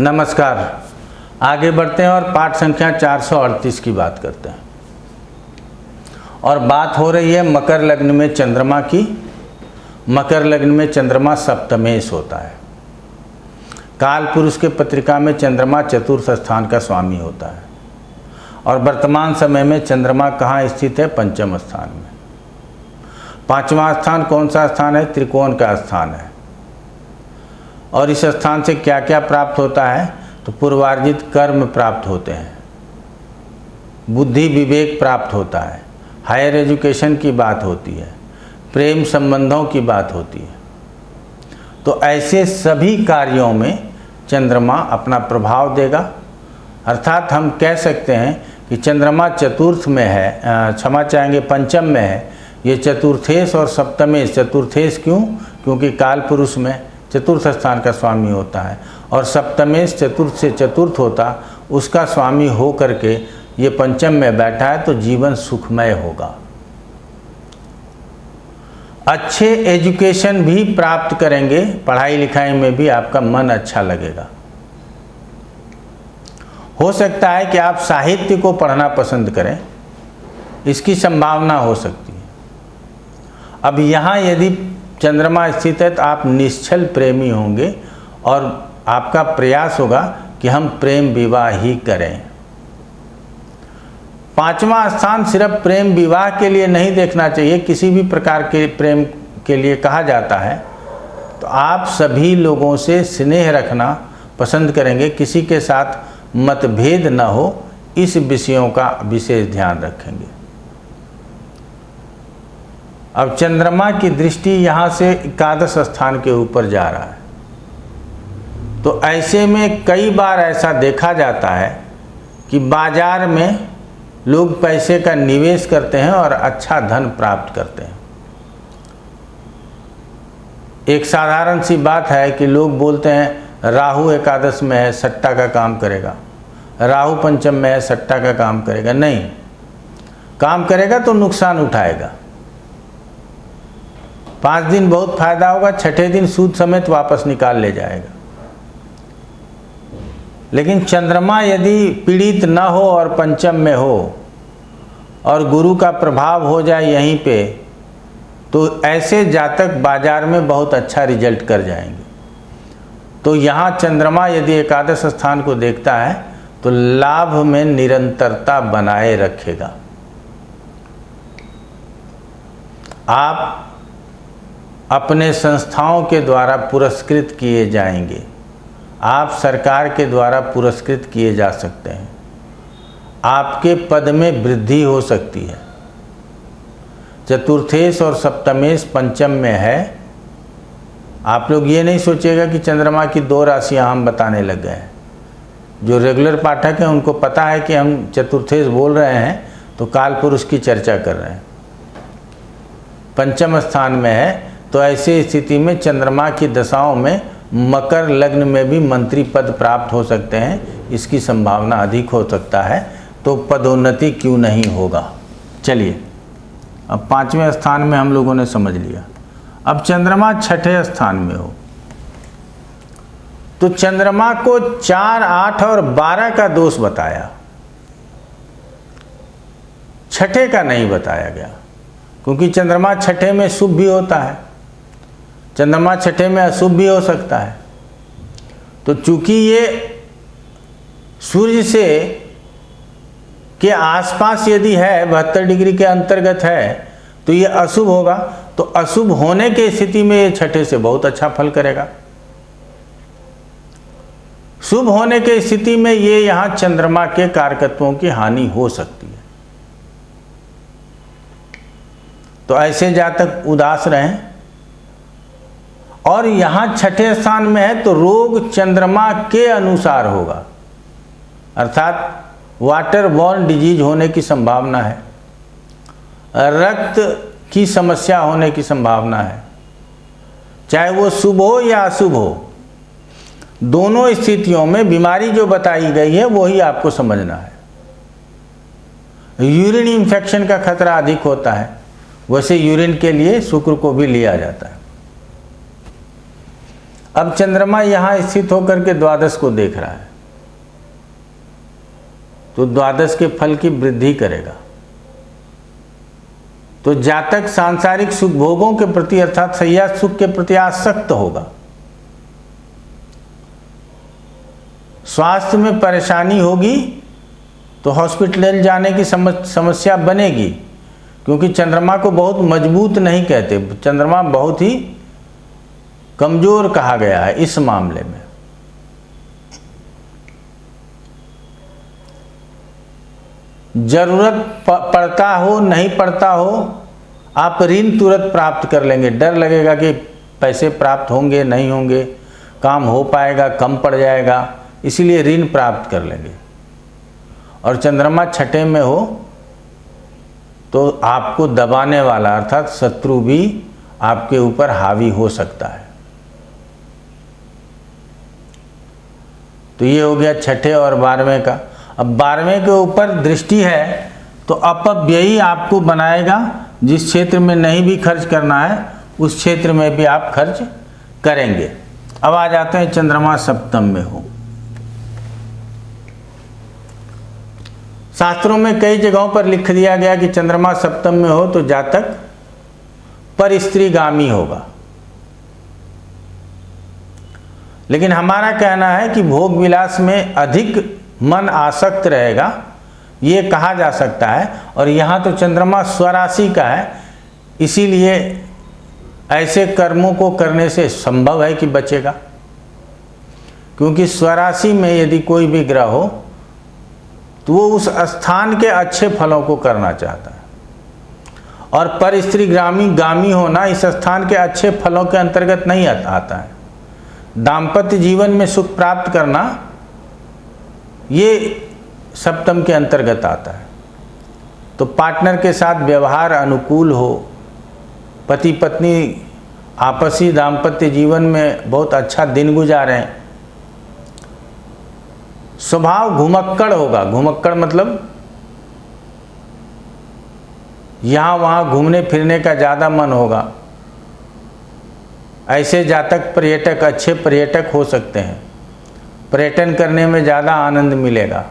नमस्कार। आगे बढ़ते हैं और पाठ संख्या 438 की बात करते हैं। और बात हो रही है मकर लग्न में चंद्रमा की। मकर लग्न में चंद्रमा सप्तमेश होता है। काल पुरुष के पत्रिका में चंद्रमा चतुर्थ स्थान का स्वामी होता है और वर्तमान समय में चंद्रमा कहाँ स्थित है? पंचम स्थान में। पांचवा स्थान कौन सा स्थान है? त्रिकोण का स्थान है। और इस स्थान से क्या क्या प्राप्त होता है? तो पूर्वार्जित कर्म प्राप्त होते हैं, बुद्धि विवेक प्राप्त होता है, हायर एजुकेशन की बात होती है, प्रेम संबंधों की बात होती है। तो ऐसे सभी कार्यों में चंद्रमा अपना प्रभाव देगा। अर्थात हम कह सकते हैं कि चंद्रमा चतुर्थ में है, क्षमा चाहेंगे पंचम में है। ये चतुर्थेश और सप्तमेश। चतुर्थेश क्यों? क्योंकि काल पुरुष में चतुर्थ स्थान का स्वामी होता है और सप्तमेश चतुर्थ से चतुर्थ होता उसका स्वामी हो करके ये पंचम में बैठा है, तो जीवन सुखमय होगा। अच्छे एजुकेशन भी प्राप्त करेंगे, पढ़ाई लिखाई में भी आपका मन अच्छा लगेगा। हो सकता है कि आप साहित्य को पढ़ना पसंद करें, इसकी संभावना हो सकती है। अब यहाँ यदि चंद्रमा स्थित है तो आप निश्चल प्रेमी होंगे और आपका प्रयास होगा कि हम प्रेम विवाह ही करें। पांचवा स्थान सिर्फ प्रेम विवाह के लिए नहीं देखना चाहिए, किसी भी प्रकार के प्रेम के लिए कहा जाता है। तो आप सभी लोगों से स्नेह रखना पसंद करेंगे, किसी के साथ मतभेद न हो, इस विषयों का विशेष ध्यान रखेंगे। अब चंद्रमा की दृष्टि यहाँ से एकादश स्थान के ऊपर जा रहा है, तो ऐसे में कई बार ऐसा देखा जाता है कि बाजार में लोग पैसे का निवेश करते हैं और अच्छा धन प्राप्त करते हैं। एक साधारण सी बात है कि लोग बोलते हैं राहु एकादश में है, सट्टा का काम करेगा। राहु पंचम में है, सट्टा का काम करेगा नहीं। काम करेगा तो नुकसान उठाएगा। 5 दिन बहुत फायदा होगा, छठे दिन सूद समेत वापस निकाल ले जाएगा। लेकिन चंद्रमा यदि पीड़ित न हो और पंचम में हो और गुरु का प्रभाव हो जाए यहीं पे, तो ऐसे जातक बाजार में बहुत अच्छा रिजल्ट कर जाएंगे। तो यहाँ चंद्रमा यदि एकादश स्थान को देखता है तो लाभ में निरंतरता बनाए रखेगा। आप अपने संस्थाओं के द्वारा पुरस्कृत किए जाएंगे, आप सरकार के द्वारा पुरस्कृत किए जा सकते हैं, आपके पद में वृद्धि हो सकती है। चतुर्थेश और सप्तमेश पंचम में है। आप लोग ये नहीं सोचिएगा कि चंद्रमा की 2 राशियां हम बताने लग गए हैं। जो रेगुलर पाठक हैं उनको पता है कि हम चतुर्थेश बोल रहे हैं तो काल पुरुष की चर्चा कर रहे हैं। पंचम स्थान में है, तो ऐसी स्थिति में चंद्रमा की दशाओं में मकर लग्न में भी मंत्री पद प्राप्त हो सकते हैं, इसकी संभावना अधिक हो सकता है। तो पदोन्नति क्यों नहीं होगा। चलिए, अब 5वें स्थान में हम लोगों ने समझ लिया। अब चंद्रमा छठे स्थान में हो तो चंद्रमा को 4, 8 और 12 का दोष बताया, छठे का नहीं बताया गया, क्योंकि चंद्रमा छठे में शुभ भी होता है, चंद्रमा छठे में अशुभ भी हो सकता है। तो चूंकि ये सूर्य से के आसपास यदि है, 72 डिग्री के अंतर्गत है, तो ये अशुभ होगा। तो अशुभ होने की स्थिति में ये छठे से बहुत अच्छा फल करेगा। शुभ होने की स्थिति में ये यहाँ चंद्रमा के कारकत्वों की हानि हो सकती है। तो ऐसे जातक उदास रहें। और यहाँ छठे स्थान में है तो रोग चंद्रमा के अनुसार होगा, अर्थात वाटर बॉर्न डिजीज होने की संभावना है, रक्त की समस्या होने की संभावना है, चाहे वो शुभ हो या अशुभ हो। दोनों स्थितियों में बीमारी जो बताई गई है वही आपको समझना है। यूरिन इन्फेक्शन का खतरा अधिक होता है, वैसे यूरिन के लिए शुक्र को भी लिया जाता है। अब चंद्रमा यहाँ स्थित होकर के द्वादश को देख रहा है, तो द्वादश के फल की वृद्धि करेगा। तो जातक सांसारिक सुख भोगों के प्रति अर्थात सैया सुख के प्रति आसक्त होगा। स्वास्थ्य में परेशानी होगी तो हॉस्पिटल जाने की समस्या बनेगी, क्योंकि चंद्रमा को बहुत मजबूत नहीं कहते, चंद्रमा बहुत ही कमजोर कहा गया है इस मामले में। जरूरत पड़ता हो नहीं पड़ता हो, आप ऋण तुरंत प्राप्त कर लेंगे। डर लगेगा कि पैसे प्राप्त होंगे नहीं होंगे, काम हो पाएगा कम पड़ जाएगा, इसीलिए ऋण प्राप्त कर लेंगे। और चंद्रमा छठे में हो तो आपको दबाने वाला अर्थात शत्रु भी आपके ऊपर हावी हो सकता है। तो ये हो गया छठे और 12वें का। अब 12वें के ऊपर दृष्टि है तो अपव्ययी आपको बनाएगा। जिस क्षेत्र में नहीं भी खर्च करना है उस क्षेत्र में भी आप खर्च करेंगे। अब आ जाते हैं चंद्रमा सप्तम में हो। शास्त्रों में कई जगहों पर लिख दिया गया कि चंद्रमा सप्तम में हो तो जातक पर स्त्रीगामी होगा, लेकिन हमारा कहना है कि भोग विलास में अधिक मन आसक्त रहेगा, ये कहा जा सकता है। और यहाँ तो चंद्रमा स्वराशि का है, इसीलिए ऐसे कर्मों को करने से संभव है कि बचेगा, क्योंकि स्वराशि में यदि कोई भी ग्रह हो तो वो उस स्थान के अच्छे फलों को करना चाहता है। और पर स्त्रीगामी होना इस स्थान के अच्छे फलों के अंतर्गत नहीं आता है। दाम्पत्य जीवन में सुख प्राप्त करना ये सप्तम के अंतर्गत आता है। तो पार्टनर के साथ व्यवहार अनुकूल हो, पति पत्नी आपसी दाम्पत्य जीवन में बहुत अच्छा दिन गुजारें। स्वभाव घुमक्कड़ होगा। घुमक्कड़ मतलब यहाँ वहाँ घूमने फिरने का ज़्यादा मन होगा। ऐसे जातक पर्यटक अच्छे पर्यटक हो सकते हैं, पर्यटन करने में ज़्यादा आनंद मिलेगा।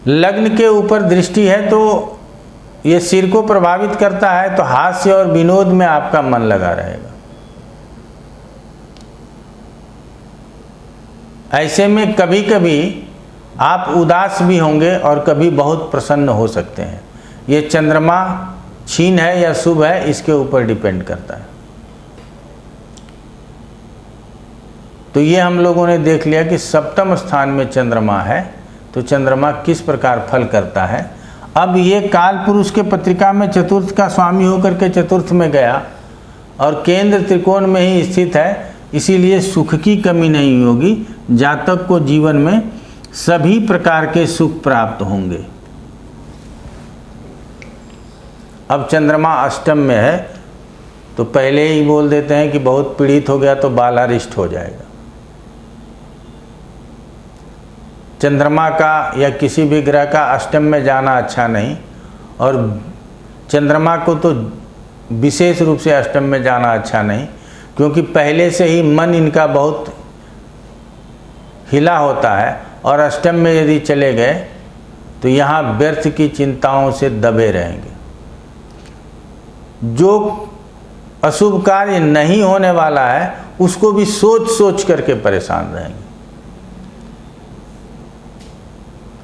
लग्न के ऊपर दृष्टि है तो ये सिर को प्रभावित करता है, तो हास्य और विनोद में आपका मन लगा रहेगा। ऐसे में कभी कभी आप उदास भी होंगे और कभी बहुत प्रसन्न हो सकते हैं। ये चंद्रमा क्षीण है या शुभ है इसके ऊपर डिपेंड करता है। तो ये हम लोगों ने देख लिया कि सप्तम स्थान में चंद्रमा है तो चंद्रमा किस प्रकार फल करता है। अब ये काल पुरुष के पत्रिका में चतुर्थ का स्वामी होकर के चतुर्थ में गया और केंद्र त्रिकोण में ही स्थित है, इसीलिए सुख की कमी नहीं होगी। जातक को जीवन में सभी प्रकार के सुख प्राप्त होंगे। अब चंद्रमा अष्टम में है तो पहले ही बोल देते हैं कि बहुत पीड़ित हो गया तो बालारिष्ट हो जाएगा। चंद्रमा का या किसी भी ग्रह का अष्टम में जाना अच्छा नहीं, और चंद्रमा को तो विशेष रूप से अष्टम में जाना अच्छा नहीं, क्योंकि पहले से ही मन इनका बहुत हिला होता है। और अष्टम में यदि चले गए तो यहाँ व्यर्थ की चिंताओं से दबे रहेंगे। जो अशुभ कार्य नहीं होने वाला है उसको भी सोच सोच करके परेशान रहेंगे।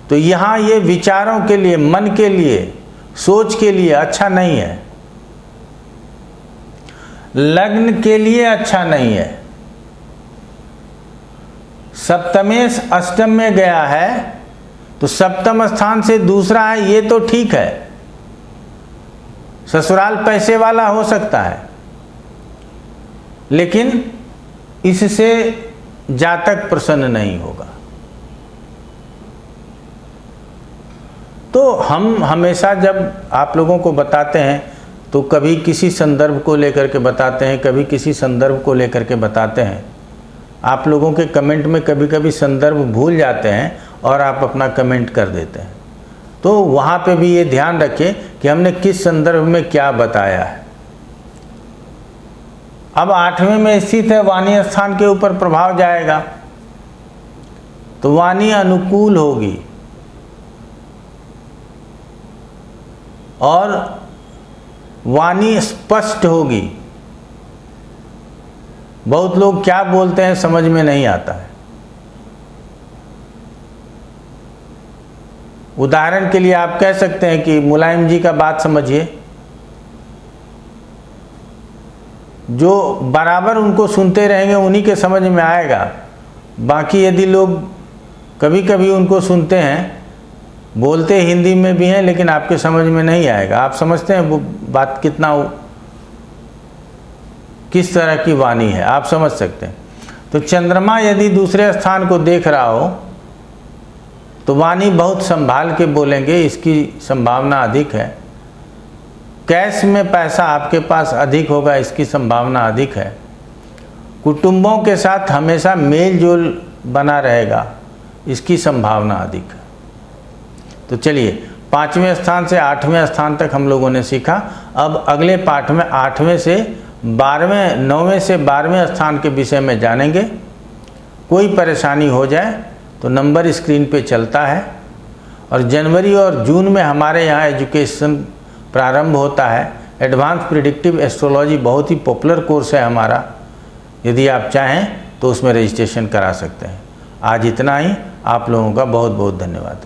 तो यहाँ ये विचारों के लिए, मन के लिए, सोच के लिए अच्छा नहीं है, लग्न के लिए अच्छा नहीं है। सप्तमेश अष्टम में गया है तो सप्तम स्थान से दूसरा है, ये तो ठीक है, ससुराल पैसे वाला हो सकता है, लेकिन इससे जातक प्रसन्न नहीं होगा। तो हम हमेशा जब आप लोगों को बताते हैं तो कभी किसी संदर्भ को लेकर के बताते हैं, कभी किसी संदर्भ को लेकर के बताते हैं। आप लोगों के कमेंट में कभी कभी संदर्भ भूल जाते हैं और आप अपना कमेंट कर देते हैं। तो वहाँ पे भी ये ध्यान रखें कि हमने किस संदर्भ में क्या बताया है। अब 8वें में स्थित है, वाणी स्थान के ऊपर प्रभाव जाएगा तो वाणी अनुकूल होगी और वाणी स्पष्ट होगी। बहुत लोग क्या बोलते हैं समझ में नहीं आता है। उदाहरण के लिए आप कह सकते हैं कि मुलायम जी का बात समझिए, जो बराबर उनको सुनते रहेंगे उन्हीं के समझ में आएगा। बाकी यदि लोग कभी कभी उनको सुनते हैं, बोलते हिंदी में भी हैं लेकिन आपके समझ में नहीं आएगा। आप समझते हैं वो बात किस तरह की वाणी है, आप समझ सकते हैं। तो चंद्रमा यदि दूसरे स्थान को देख रहा हो तो वाणी बहुत संभाल के बोलेंगे, इसकी संभावना अधिक है। कैश में पैसा आपके पास अधिक होगा, इसकी संभावना अधिक है। कुटुंबों के साथ हमेशा मेल जोल बना रहेगा, इसकी संभावना अधिक है। तो चलिए 5वें स्थान से 8वें स्थान तक हम लोगों ने सीखा। अब अगले पाठ में 8वें से 9वें से 12वें स्थान के विषय में जानेंगे। कोई परेशानी हो जाए तो नंबर स्क्रीन पे चलता है। और जनवरी और जून में हमारे यहाँ एजुकेशन प्रारंभ होता है। एडवांस प्रिडिक्टिव एस्ट्रोलॉजी बहुत ही पॉपुलर कोर्स है हमारा। यदि आप चाहें तो उसमें रजिस्ट्रेशन करा सकते हैं। आज इतना ही। आप लोगों का बहुत बहुत धन्यवाद।